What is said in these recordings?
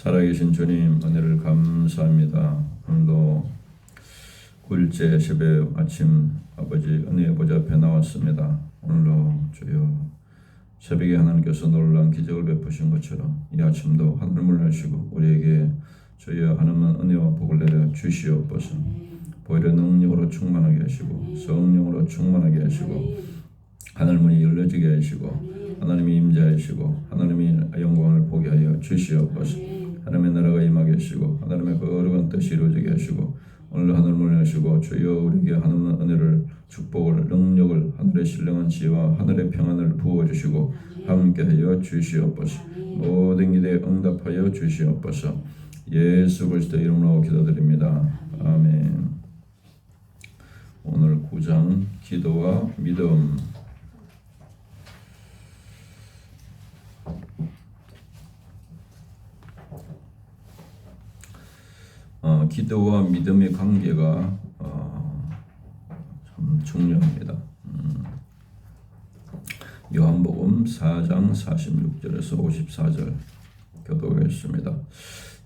살아계신 주님 은혜를 감사합니다. 오늘도 9일째 새벽 아침 아버지 은혜의 보좌 앞에 나왔습니다. 오늘도 주여 새벽에 하나님께서 놀라운 기적을 베푸신 것처럼 이 아침도 하늘을 여시고 우리에게 주여 하나님은 은혜와 복을 내려 주시옵소서. 보혈의 능력으로 충만하게 하시고 성령으로 충만하게 하시고 하늘문이 열려지게 하시고 하나님이 임재하시고 하나님이 영광을 보게 하여 주시옵소서. 하나님의 나라가 임하게 하시고 하나님의 거룩한 뜻이 이루어지게 하시고 오늘 하늘문을 여시고 주여 우리에게 하나님의 은혜를 축복을 능력을 하늘의 신령한 지혜와 하늘의 평안을 부어주시고 함께하여 주시옵소서. 모든 기대에 응답하여 주시옵소서. 예수 그리스도 이름으로 기도드립니다. 아멘. 오늘 9장 기도와 믿음. 기도와 믿음의 관계가 참 중요합니다. 요한복음 4장 46절에서 54절 교독하겠습니다.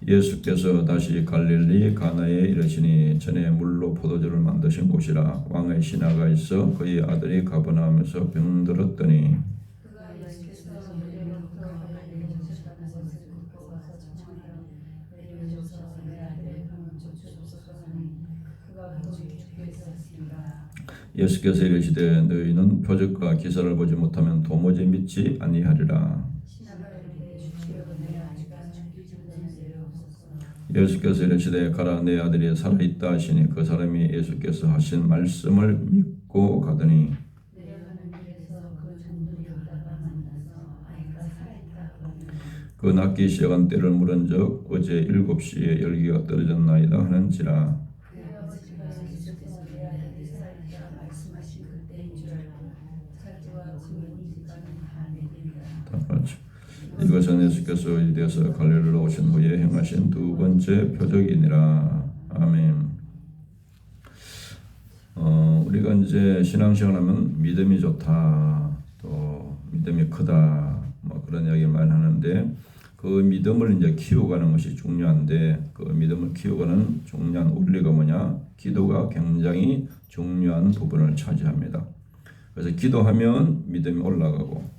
예수께서 다시 갈릴리 가나에 이르시니 전에 물로 포도주를 만드신 곳이라 왕의 신하가 있어 그의 아들이 가버나움에서 병들었더니 예수께서 이르시되 너희는 표적과 기사를 보지 못하면 도무지 믿지 아니하리라. 예수께서 이르시되 가라 내 아들이 살아있다 하시니 그 사람이 예수께서 하신 말씀을 믿고 가더니 그 낫기 시작한 때를 물은 적 어제 7시에 열기가 떨어졌나이다 하는지라. 이것은 예수께서 유대에서 갈릴리로 오신 후에 행하신 두 번째 표적이니라. 아멘. 우리가 이제 신앙생활하면 믿음이 좋다, 또 믿음이 크다, 뭐 그런 이야기 많이 하는데 그 믿음을 이제 키워가는 것이 중요한데 그 믿음을 키워가는 중요한 원리가 뭐냐? 기도가 굉장히 중요한 부분을 차지합니다. 그래서 기도하면 믿음이 올라가고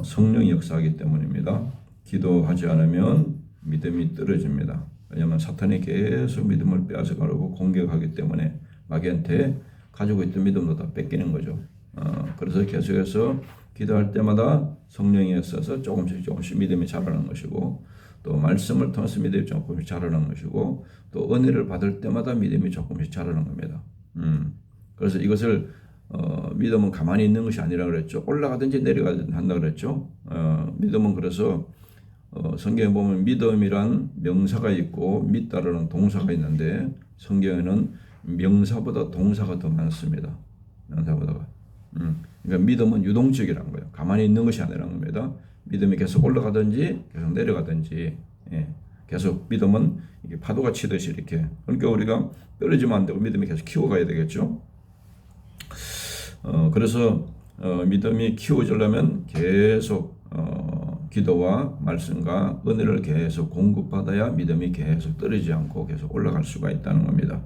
성령이 역사하기 때문입니다. 기도하지 않으면 믿음이 떨어집니다. 왜냐하면 사탄이 계속 믿음을 빼앗아가려고 공격하기 때문에 마귀한테 가지고 있던 믿음도 다 뺏기는 거죠. 그래서 계속해서 기도할 때마다 성령이 역사해서 조금씩 믿음이 자라는 것이고 또 말씀을 통해서 믿음이 조금씩 자라는 것이고 또 은혜를 받을 때마다 믿음이 조금씩 자라는 겁니다. 그래서 이것을 믿음은 가만히 있는 것이 아니라 그랬죠. 올라가든지 내려가든지 한다 그랬죠. 믿음은 그래서 성경에 보면 믿음이란 명사가 있고 믿다라는 동사가 있는데 성경에는 명사보다 동사가 더 많습니다. 명사보다가. 그러니까 믿음은 유동적이라는 거예요. 가만히 있는 것이 아니라는 겁니다. 믿음이 계속 올라가든지 계속 내려가든지 계속 믿음은 이게 파도가 치듯이 이렇게. 그러니까 우리가 떨어지면 안 되고 믿음이 계속 키워가야 되겠죠. 그래서 믿음이 키워지려면 계속 기도와 말씀과 은혜를 계속 공급받아야 믿음이 계속 떨어지지 않고 계속 올라갈 수가 있다는 겁니다.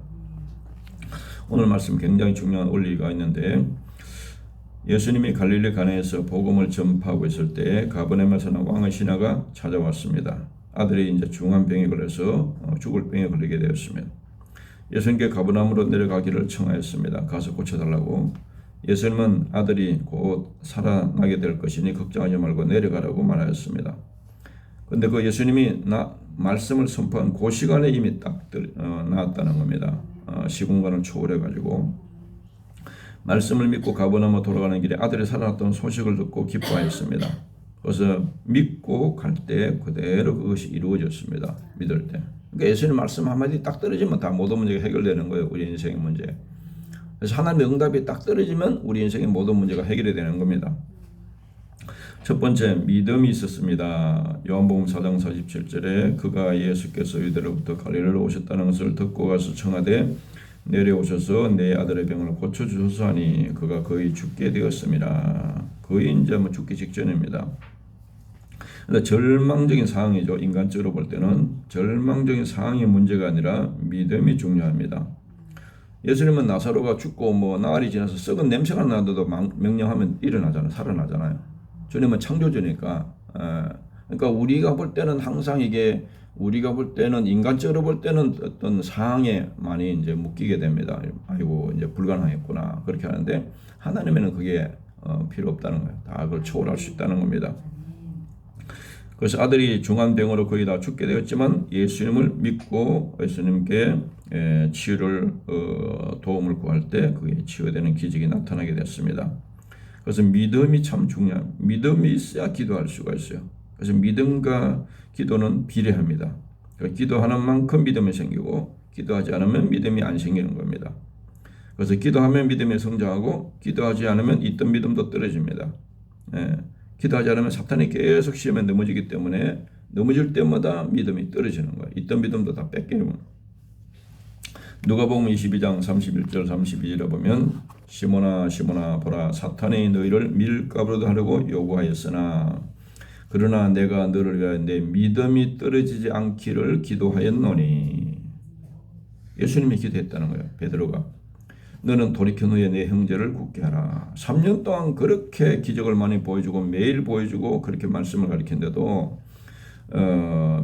오늘 말씀 굉장히 중요한 원리가 있는데 예수님이 갈릴리 가나에서 복음을 전파하고 있을 때 가버나움에서 왕의 신하가 찾아왔습니다. 아들이 이제 중한 병에 걸려서 죽을 병에 걸리게 되었습니다. 예수님께 가버나움으로 내려가기를 청하였습니다. 가서 고쳐달라고. 예수님은 아들이 곧 살아나게 될 것이니 걱정하지 말고 내려가라고 말하였습니다. 그런데 그 예수님이 말씀을 선포한 그 시간에 이미 딱 나왔다는 겁니다. 시공간을 초월해가지고 말씀을 믿고 가버나움으로 돌아가는 길에 아들이 살아났다는 소식을 듣고 기뻐하였습니다. 그래서 믿고 갈 때 그대로 그것이 이루어졌습니다. 믿을 때. 그러니까 예수님 말씀 한마디 딱 떨어지면 다 모든 문제가 해결되는 거예요. 우리 인생의 문제. 그래서 하나님의 응답이 딱 떨어지면 우리 인생의 모든 문제가 해결이 되는 겁니다. 첫 번째, 믿음이 있었습니다. 요한복음 4장 47절에 그가 예수께서 유대로부터 갈릴리로 오셨다는 것을 듣고 가서 청하되 내려오셔서 내 아들의 병을 고쳐주소서 하니 그가 거의 죽게 되었습니다. 거의 이제 죽기 직전입니다. 근데 절망적인 상황이죠. 인간적으로 볼 때는 절망적인 상황이 문제가 아니라 믿음이 중요합니다. 예수님은 나사로가 죽고 뭐 나흘이 지나서 썩은 냄새가 나는데도 명령하면 일어나잖아요. 살아나잖아요. 주님은 창조주니까. 그러니까 우리가 볼 때는 항상 이게 우리가 볼 때는 인간적으로 볼 때는 어떤 상황에 많이 이제 묶이게 됩니다. 아이고 이제 불가능했구나 그렇게 하는데 하나님에는 그게 필요 없다는 거예요. 다 그걸 초월할 수 있다는 겁니다. 그래서 아들이 중환병으로 거의 다 죽게 되었지만 예수님을 믿고 예수님께 치유를 도움을 구할 때 그게 치유되는 기적이 나타나게 됐습니다. 그래서 믿음이 참 중요합니다. 믿음이 있어야 기도할 수가 있어요. 그래서 믿음과 기도는 비례합니다. 그러니까 기도하는 만큼 믿음이 생기고 기도하지 않으면 믿음이 안 생기는 겁니다. 그래서 기도하면 믿음이 성장하고 기도하지 않으면 있던 믿음도 떨어집니다. 기도하지 않으면 사탄이 계속 시험에 넘어지기 때문에 넘어질 때마다 믿음이 떨어지는 거예요. 있던 믿음도 다 뺏기는. 누가복음 22장 31절 32절에 보면 시몬아 시몬아 보라 사탄이 너희를 밀가부르듯 하려고 요구하였으나 그러나 내가 너를 위하여 내 믿음이 떨어지지 않기를 기도하였노니. 예수님이 기도했다는 거예요. 베드로가 너는 돌이킨 후에 내 형제를 굳게 하라. 3년 동안 그렇게 기적을 많이 보여주고 매일 보여주고 그렇게 말씀을 가르쳤는데도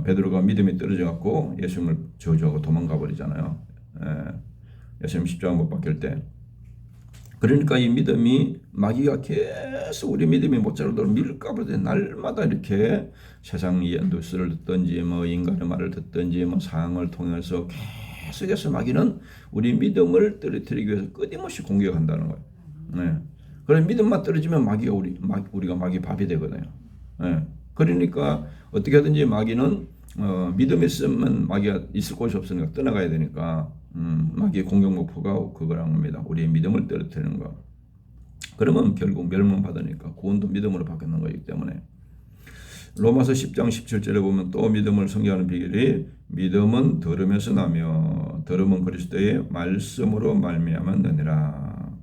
베드로가 믿음이 떨어져 갖고 예수님을 저주하고 도망가 버리잖아요. 예수님 십자가 못 박힐 때. 그러니까 이 믿음이 마귀가 계속 우리 믿음이 모짜르도록 밀가부르듯 날마다 이렇게 세상의 뉴스를 듣든지 뭐 인간의 말을 듣든지 뭐 상황을 통해서 계속해서 마귀는 우리 믿음을 떨어뜨리기 위해서 끊임없이 공격한다는 거예요. 그래 믿음만 떨어지면 마귀가 우리가 마귀 밥이 되거든요. 그러니까 어떻게 하든지 마귀는 믿음이 있으면 마귀가 있을 곳이 없으니까 떠나가야 되니까 마귀의 공격 목표가 그거란 겁니다. 우리의 믿음을 떨어뜨리는 거. 그러면 결국 멸망받으니까 구원도 믿음으로 바뀌는 거기 때문에 로마서 10장 17절에 보면 또 믿음을 성취하는 비결이 믿음은 들음에서 나며 들음은 그리스도의 말씀으로 말미암아 느니라.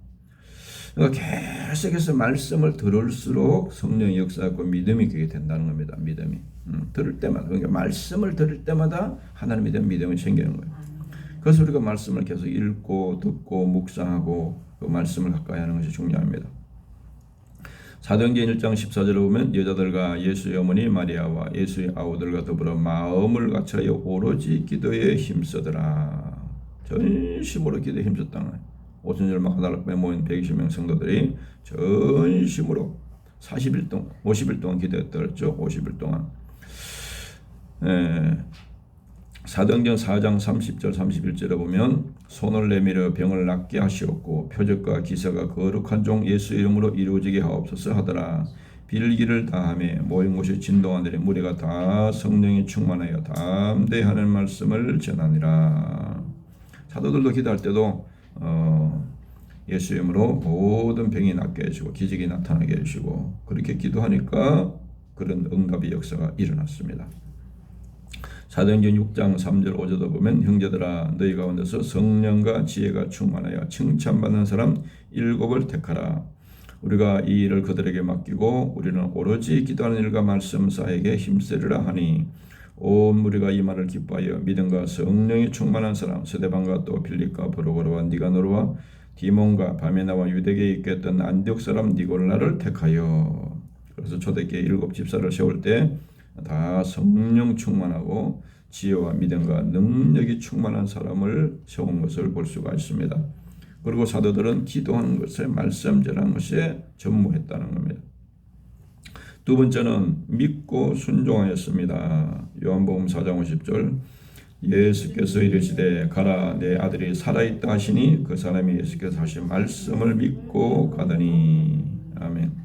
그러니까 계속해서 말씀을 들을수록 성령의 역사하고 믿음이 그게 된다는 겁니다. 믿음이 들을 때마다 그러니까 말씀을 들을 때마다 하나님에 대한 믿음이 생기는 거예요. 그래서 우리가 말씀을 계속 읽고 듣고 묵상하고 그 말씀을 가까이 하는 것이 중요합니다. 사도행전 1장 14절에 보면 여자들과 예수의 어머니 마리아와 예수의 아우들과 더불어 마음을 같이하여 오로지 기도에 힘쓰더라. 전심으로 기도에 힘썼다는 거예요. 오순절 마가다락방에 모인 120명 성도들이 전심으로 40일 동안 50일 동안 기도했다 그랬죠. 50일 동안. 사도행전 4장 30절 31절에 보면 손을 내밀어 병을 낫게 하시었고 표적과 기사가 거룩한 종 예수 이름으로 이루어지게 하옵소서 하더라. 빌기를 다하며 모인 곳이 진동하더니 무리가 다 성령이 충만하여 담대하는 말씀을 전하니라. 사도들도 기도할 때도 예수 이름으로 모든 병이 낫게 해주고 기적이 나타나게 해주시고 그렇게 기도하니까 그런 응답의 역사가 일어났습니다. 사도행전 6장 3절 5절도 보면 형제들아 너희 가운데서 성령과 지혜가 충만하여 칭찬받는 사람 7을 택하라. 우리가 이 일을 그들에게 맡기고 우리는 오로지 기도하는 일과 말씀 사에게 힘쓰리라 하니 온 무리가 이 말을 기뻐하여 믿음과 성령이 충만한 사람 스데반과 또 빌립과 브로고로와 니가노르와 디몬과 바메나와 유대계에 있겠던 안디옥 사람 니골라를 택하여. 그래서 초대교회 7 집사를 세울 때 다 성령 충만하고 지혜와 믿음과 능력이 충만한 사람을 세운 것을 볼 수가 있습니다. 그리고 사도들은 기도하는 것에 말씀 전하는 것에 전무했다는 겁니다. 두 번째는 믿고 순종하였습니다. 요한복음 4장 50절 예수께서 이르시되 가라 내 아들이 살아있다 하시니 그 사람이 예수께서 하신 말씀을 믿고 가더니. 아멘.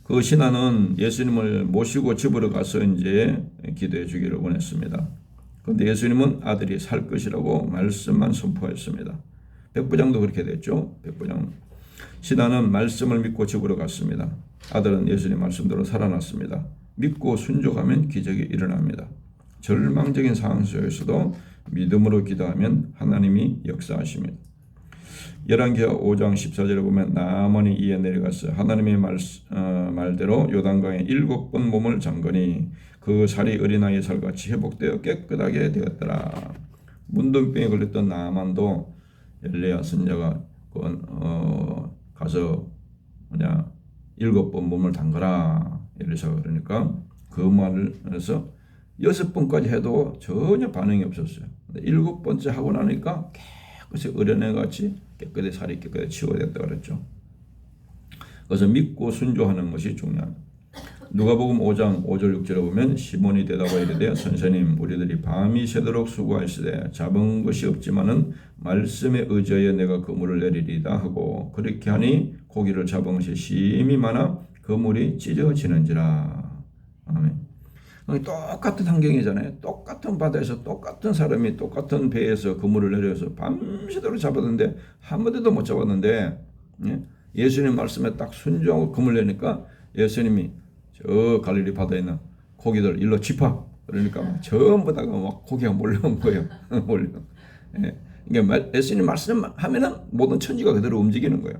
그 신하는 예수님을 모시고 집으로 가서 이제 기도해 주기를 원했습니다. 그런데 예수님은 아들이 살 것이라고 말씀만 선포했습니다. 백부장도 그렇게 됐죠. 백부장. 신하는 말씀을 믿고 집으로 갔습니다. 아들은 예수님 말씀대로 살아났습니다. 믿고 순종하면 기적이 일어납니다. 절망적인 상황 속에서도 믿음으로 기도하면 하나님이 역사하십니다. 열왕기하 5장 14절에 보면 나아만이 이에 내려가서 하나님의 말대로 요단강에 7번 몸을 잠그니 그 살이 어린아이의 살같이 회복되어 깨끗하게 되었더라. 문둥병에 걸렸던 나아만도 엘리야 선지자가 가서 7번 몸을 담그라 엘리사가 그러니까 그 말을 해서 6번까지 해도 전혀 반응이 없었어요. 7번째 하고 나니까 깨끗이 어린애같이 깨끗이 살이 깨끗이 치유됐다 그랬죠. 그래서 믿고 순종하는 것이 중요합니다. 누가복음 5장 5절 6절에 보면 시몬이 대답하여 이르되 선생님 우리들이 밤이 새도록 수고하시되 잡은 것이 없지만은 말씀에 의지하여 내가 그물을 내리리다 하고 그렇게 하니 고기를 잡은 것이 심히 많아 그물이 찢어지는지라. 아멘. 똑같은 환경이잖아요. 똑같은 바다에서 똑같은 사람이 똑같은 배에서 그물을 내려서 밤새도록 잡았는데 한 번도 못 잡았는데 예수님 말씀에 딱 순종하고 그물 내니까 예수님이 저 갈릴리 바다에 있는 고기들 일로 집합 그러니까 전부 다가 막 고기가 몰려온 거예요. 몰려. 그러니까 예수님 말씀하면은 모든 천지가 그대로 움직이는 거예요.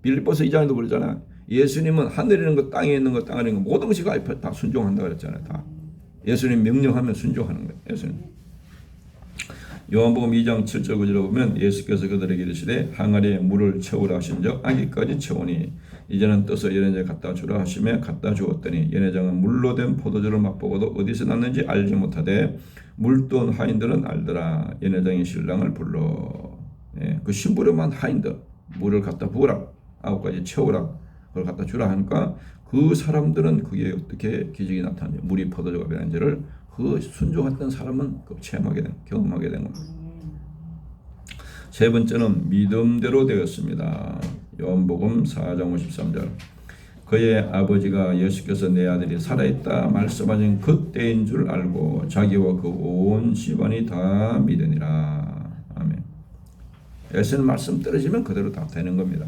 빌립보서 2장에도 그러잖아. 예수님은 하늘에 있는 것, 땅에 있는 것, 땅에 있는 것 모든 것이 다 순종한다 그랬잖아요. 다. 예수님 명령하면 순종하는 거예요. 예수님. 요한복음 2장 7절 9절에 보면 예수께서 그들에게 이르시되 항아리에 물을 채우라 하신즉 아기까지 채우니 이제는 떠서 연회장에 갖다 주라 하시며 갖다 주었더니 연회장은 물로 된 포도주를 맛보고도 어디서 났는지 알지 못하되 물돈 하인들은 알더라. 연회장이 신랑을 불러 그 심부름한 하인들 물을 갖다 부으라 9가지 채우라 그걸 갖다 주라 하니까 그 사람들은 그게 어떻게 기적이 나타나는지 물이 포도주가 변한지를 그 순종했던 사람은 체험하게 된, 경험하게 된 겁니다. 세 번째는 믿음대로 되었습니다. 요한복음 4장 53절 그의 아버지가 예수께서 내 아들이 살아있다 말씀하신 그때인 줄 알고 자기와 그 온 집안이 다 믿으니라. 아멘. 예수님 말씀 떨어지면 그대로 다 되는 겁니다.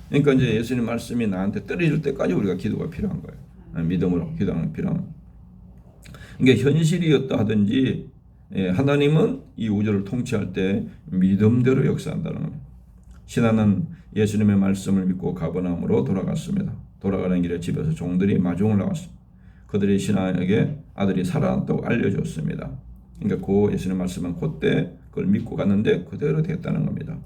그러니까 이제 예수님 말씀이 나한테 떨어질 때까지 우리가 기도가 필요한 거예요. 믿음으로 기도하는 게 필요한 거예요. 그러니까 현실이었다 하든지 하나님은 이 우주를 통치할 때 믿음대로 역사한다는 겁니다. 신하는 예수님의 말씀을 믿고 가버나움으로 돌아갔습니다. 돌아가는 길에 집에서 종들이 마중을 나왔습니다. 그들이 신하에게 아들이 살아났다고 알려줬습니다. 그러니까 그 예수님 말씀은 그때 그걸 믿고 갔는데 그대로 됐다는 겁니다.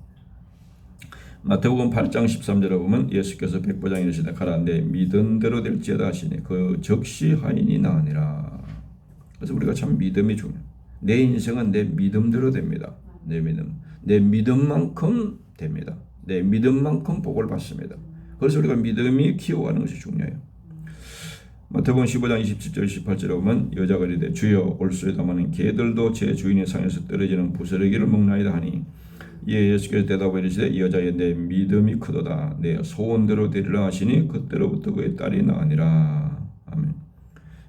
마태복음 8장 13절에 보면 예수께서 백부장에 이르시되 가라 내 믿은 대로 될지어다 하시니 그 즉시 하인이 나으니라. 그래서 우리가 참 믿음이 중요해요. 내 인생은 내 믿음대로 됩니다. 내 믿음만큼 됩니다. 내 믿음만큼 복을 받습니다. 그래서 우리가 믿음이 키워가는 것이 중요해요. 마태복음 15장 27절 18절에 보면 여자가 이르되 주여 올소이다마는 개들도 제 주인의 상에서 떨어지는 부스러기를 먹나이다 하니 이에 예수께서 대답하여 이르시되 여자의 내 믿음이 크도다 내 소원대로 되리라 하시니 그때로부터 그의 딸이 나으니라. 아멘.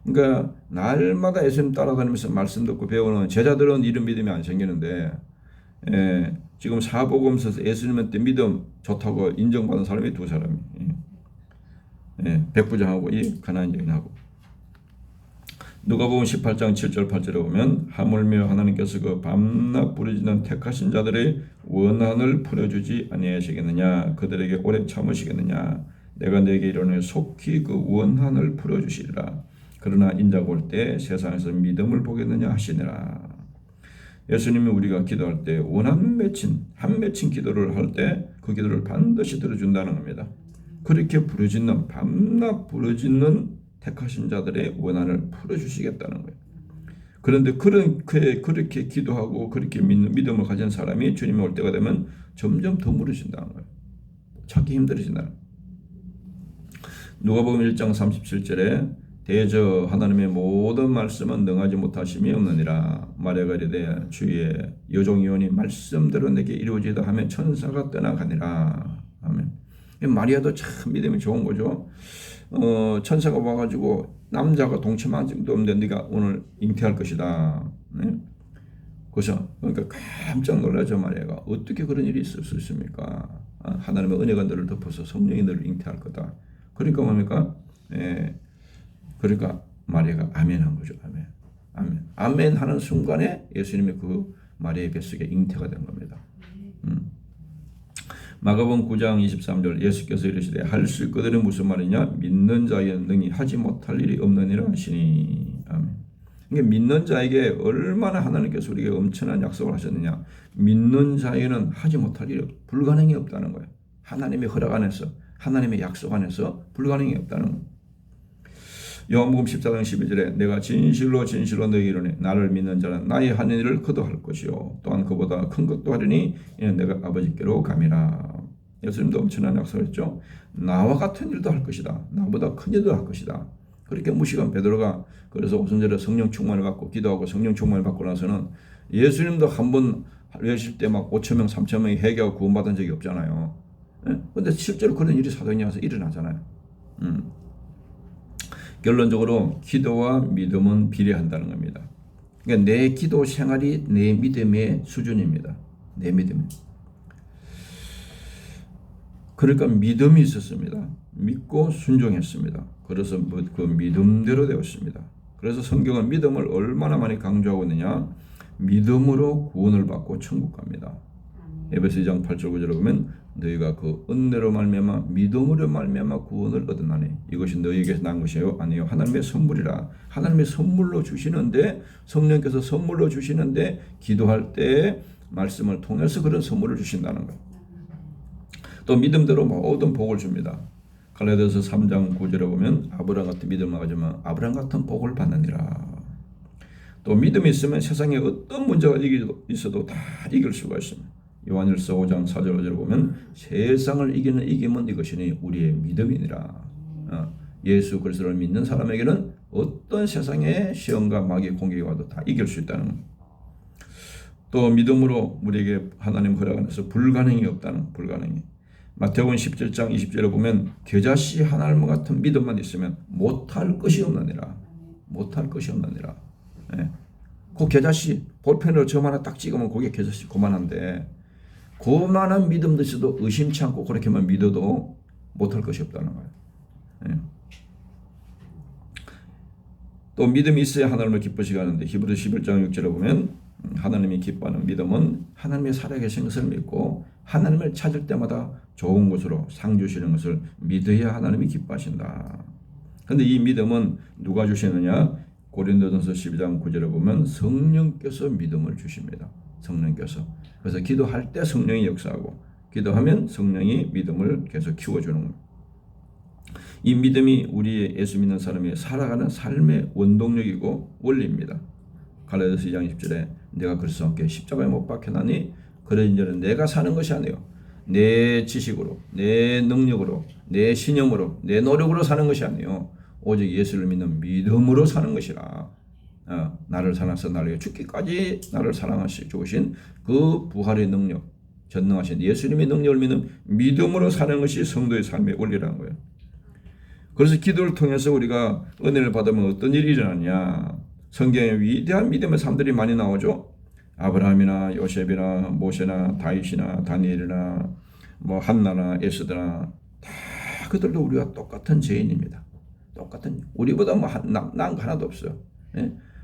그러니까 날마다 예수님 따라다니면서 말씀 듣고 배우는 제자들은 이런 믿음이 안 생기는데 지금 사복음서에서 예수님한테 믿음 좋다고 인정받은 사람이 두 사람이 백부장하고 이 가나안 여인하고. 누가복음 18장 7절 8절에 보면 하물며 하나님께서 그 밤낮 부르짖는 택하신 자들의 원한을 풀어주지 아니하시겠느냐 그들에게 오래 참으시겠느냐 내가 내게 이르노니 속히 그 원한을 풀어주시리라. 그러나 인자가 올 때 세상에서 믿음을 보겠느냐 하시니라. 예수님이 우리가 기도할 때 원한 맺힌 한 맺힌 기도를 할 때 그 기도를 반드시 들어준다는 겁니다. 그렇게 부르짖는 밤낮 부르짖는 택하신 자들의 원한을 풀어주시겠다는 거예요. 그런데 그렇게 기도하고 그렇게 믿음을 가진 사람이 주님이 올 때가 되면 점점 더 무너진다는 거예요. 찾기 힘들어진다는 거예요. 누가복음 1장 37절에 대저 하나님의 모든 말씀은 능하지 못하심이 없느니라. 마리아가 이르되 주의 여종이오니 말씀대로 내게 이루어지다 하며 천사가 떠나가니라. 아멘. 마리아도 참 믿음이 좋은 거죠. 천사가 와가지고 남자가 동침한 적도 없는데 네가 오늘 잉태할 것이다. 네? 그래서 그러니까 깜짝 놀라죠. 마리아가 어떻게 그런 일이 있을 수 있습니까? 하나님의 은혜가 너를 덮어서 성령이 너를 잉태할 거다. 그러니까 뭡니까? 그러니까 마리아가 아멘한 거죠. 아멘. 아멘. 아멘 하는 순간에 예수님이 그 마리아의 뱃속에 잉태가 된 겁니다. 마가복음 9장 23절 예수께서 이르시되 할 수 있거든이 무슨 말이냐? 믿는 자에게는 능히 하지 못할 일이 없느니라 하시니. 아멘. 그러니까 믿는 자에게 얼마나 하나님께서 우리에게 엄청난 약속을 하셨느냐? 믿는 자에게는 하지 못할 일이 불가능이 없다는 거예요. 하나님의 허락 안에서, 하나님의 약속 안에서 불가능이 없다는 거예요. 요한복음 14장 12절에 내가 진실로 진실로 너희에게 이르노니 나를 믿는 자는 나의 하는 일을 그도 할 것이요 또한 그보다 큰 것도 하리니 이는 내가 아버지께로 감이라. 예수님도 엄청난 약속을 했죠. 나와 같은 일도 할 것이다. 나보다 큰 일도 할 것이다. 그렇게 무시한 베드로가 그래서 오순절에 성령 충만을 받고 기도하고 성령 충만을 받고 나서는 예수님도 한번 외칠 때 막 5,000명 3,000명이 회개하고 구원받은 적이 없잖아요. 그런데 실제로 그런 일이 사도행전에 와서 일어나잖아요. 결론적으로 기도와 믿음은 비례한다는 겁니다. 그러니까 내 기도 생활이 내 믿음의 수준입니다. 내 믿음. 그러니까 믿음이 있었습니다. 믿고 순종했습니다. 그래서 그 믿음대로 되었습니다. 그래서 성경은 믿음을 얼마나 많이 강조하고 있느냐? 믿음으로 구원을 받고 천국 갑니다. 에베소 2장 8절 9절에 보면 너희가 그 은혜로 말미암아 믿음으로 말미암아 구원을 얻었나니 이것이 너희에게서 난 것이요 아니요 하나님의 선물이라. 하나님의 선물로 주시는데 성령께서 선물로 주시는데 기도할 때 말씀을 통해서 그런 선물을 주신다는 거예요. 또 믿음대로 모든 복을 줍니다. 갈라디아서 3장 9절에 보면 아브라함 같은 믿음을 가지면 아브라함 같은 복을 받느니라. 또 믿음이 있으면 세상에 어떤 문제가 있어도 다 이길 수가 있습니다. 요한일서 5장 4절 5절에 보면 세상을 이기는 이김은 이것이니 우리의 믿음이니라. 예수 그리스도를 믿는 사람에게는 어떤 세상의 시험과 마귀의 공격이 와도 다 이길 수 있다는 겁니다. 또 믿음으로 우리에게 하나님 허락 안에서 불가능이 없다는 불가능이. 마태복음 17장 20절에 보면 겨자씨 하나님과 같은 믿음만 있으면 못할 것이 없느니라. 못할 것이 없느니라. 그 겨자씨 볼펜으로 점 하나 딱 찍으면 그게 겨자씨 그만한데 그만한 믿음도 있어도 의심치 않고 그렇게만 믿어도 못할 것이 없다는 거예요. 또 믿음이 있어야 하나님을 기쁘시게 하는데 히브리서 11장 6절에 보면 하나님이 기뻐하는 믿음은 하나님의 살아계신 것을 믿고 하나님을 찾을 때마다 좋은 것으로 상 주시는 것을 믿어야 하나님이 기뻐하신다. 그런데 이 믿음은 누가 주시느냐? 고린도전서 12장 9절에 보면 성령께서 믿음을 주십니다. 성령께서. 그래서 기도할 때 성령이 역사하고 기도하면 성령이 믿음을 계속 키워주는 겁니다. 이 믿음이 우리 예수 믿는 사람이 살아가는 삶의 원동력이고 원리입니다. 갈라디아서 2장 10절에 내가 그리스도와 함께 십자가에 못 박혀나니 그러인저는 내가 사는 것이 아니요 내 지식으로 내 능력으로 내 신념으로 내 노력으로 사는 것이 아니요 오직 예수를 믿는 믿음으로 사는 것이라. 나를 사랑하사 나를 위해 죽기까지 나를 사랑하시 주신 그 부활의 능력 전능하신 예수님의 능력을 믿는 믿음으로 사는 것이 성도의 삶의 원리라는 거예요. 그래서 기도를 통해서 우리가 은혜를 받으면 어떤 일이 일어나냐? 성경에 위대한 믿음의 사람들이 많이 나오죠. 아브라함이나 요셉이나 모세나 다윗이나 다니엘이나 뭐 한나나 에스더나 다 그들도 우리와 똑같은 죄인입니다. 똑같은 우리보다 뭐 나은 거 하나도 없어요.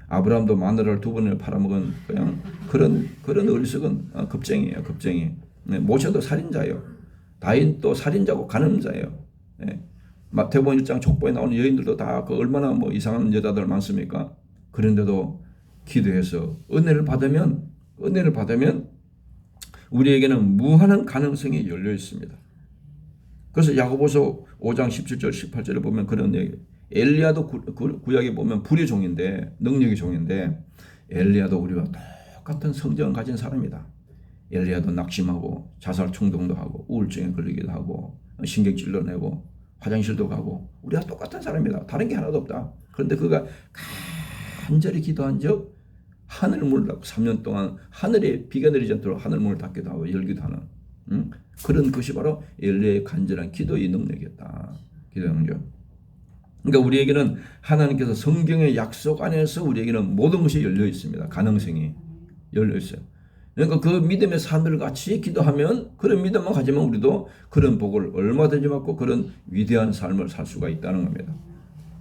아브라함도 마누라를 2번을 팔아먹은 그냥 그런 어리석은 겁쟁이에요. 겁쟁이. 모세도 살인자예요. 다윗도 살인자고 간음자예요. 마태복음 1장 족보에 나오는 여인들도 다 그 얼마나 뭐 이상한 여자들 많습니까? 그런데도 기도해서 은혜를 받으면 우리에게는 무한한 가능성이 열려 있습니다. 그래서 야고보서 5장 17절 18절에 보면 그런 얘기. 엘리야도 구약에 보면 불의 종인데 능력의 종인데 엘리야도 우리와 똑같은 성정을 가진 사람이다. 엘리야도 낙심하고 자살 충동도 하고 우울증에 걸리기도 하고 신경질도 내고 화장실도 가고 우리와 똑같은 사람이다. 다른 게 하나도 없다. 그런데 그가 간절히 기도한 적 하늘 문을 닫고 3년 동안 하늘에 비가 내리지 않도록 하늘 문을 닫기도 하고 열기도 하는 그런 것이 바로 엘리야의 간절한 기도의 능력이었다. 기도의 능력. 그러니까 우리에게는 하나님께서 성경의 약속 안에서 우리에게는 모든 것이 열려 있습니다. 가능성이 열려 있어요. 그러니까 그 믿음의 사람들 같이 기도하면 그런 믿음만 가지면 우리도 그런 복을 얼마든지 받고 그런 위대한 삶을 살 수가 있다는 겁니다.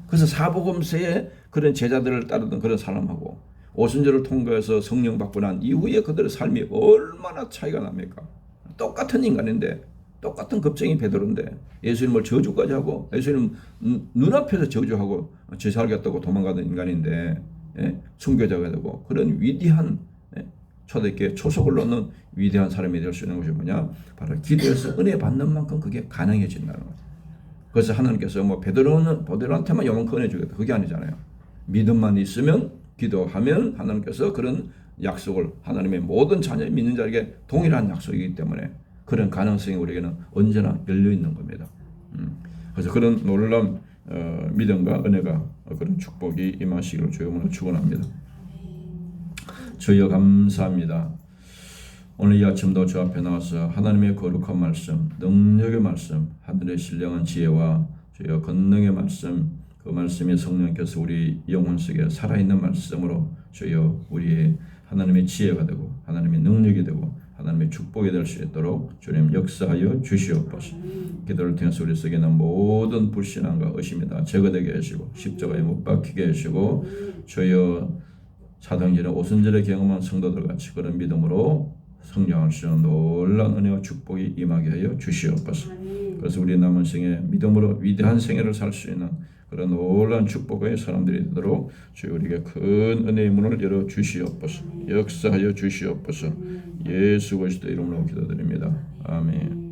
그래서 사복음서에 그런 제자들을 따르던 그런 사람하고 오순절을 통과해서 성령 받고 난 이후에 그들의 삶이 얼마나 차이가 납니까? 똑같은 인간인데, 똑같은 겁쟁이 베드로인데 예수님을 저주까지 하고 예수님 눈앞에서 저주하고 제사하겠다고 도망가던 인간인데, 순교자가 되고 그런 위대한, 초대교회 초석을 놓는 위대한 사람이 될 수 있는 것이 뭐냐? 바로 기도해서 은혜 받는 만큼 그게 가능해진다는 거죠. 그래서 하나님께서 뭐 베드로한테만 요만큼 은혜 주겠다, 그게 아니잖아요. 믿음만 있으면, 기도하면 하나님께서 그런 약속을, 하나님의 모든 자녀 믿는 자에게 동일한 약속이기 때문에 그런 가능성이 우리에게는 언제나 열려 있는 겁니다. 그래서 그런 놀라운 믿음과 은혜가, 그런 축복이 임하시기를 주님으로 축원합니다. 주여 감사합니다. 오늘 이 아침도 저 앞에 나와서 하나님의 거룩한 말씀, 능력의 말씀, 하늘의 신령한 지혜와 주여 권능의 말씀, 그 말씀이 성령께서 우리 영혼 속에 살아있는 말씀으로 주여 우리의 하나님의 지혜가 되고 하나님의 능력이 되고 하나님의 축복이 될 수 있도록 주님 역사하여 주시옵소서. 기도를 통해서 우리 속에 있는 모든 불신앙과 의심이 다 제거되게 하시고 십자가에 못 박히게 하시고 주여 사도행전의 오순절에 경험한 성도들 같이 그런 믿음으로 성장할 수 있는 놀라운 은혜와 축복이 임하게 하여 주시옵소서. 그래서 우리 남은 생에 믿음으로 위대한 생애를 살 수 있는 그런 놀라운 축복의 사람들이 되도록 주여 우리에게 큰 은혜의 문을 열어 주시옵소서. 역사하여 주시옵소서. 예수 그리스도 이름으로 기도드립니다. 아멘.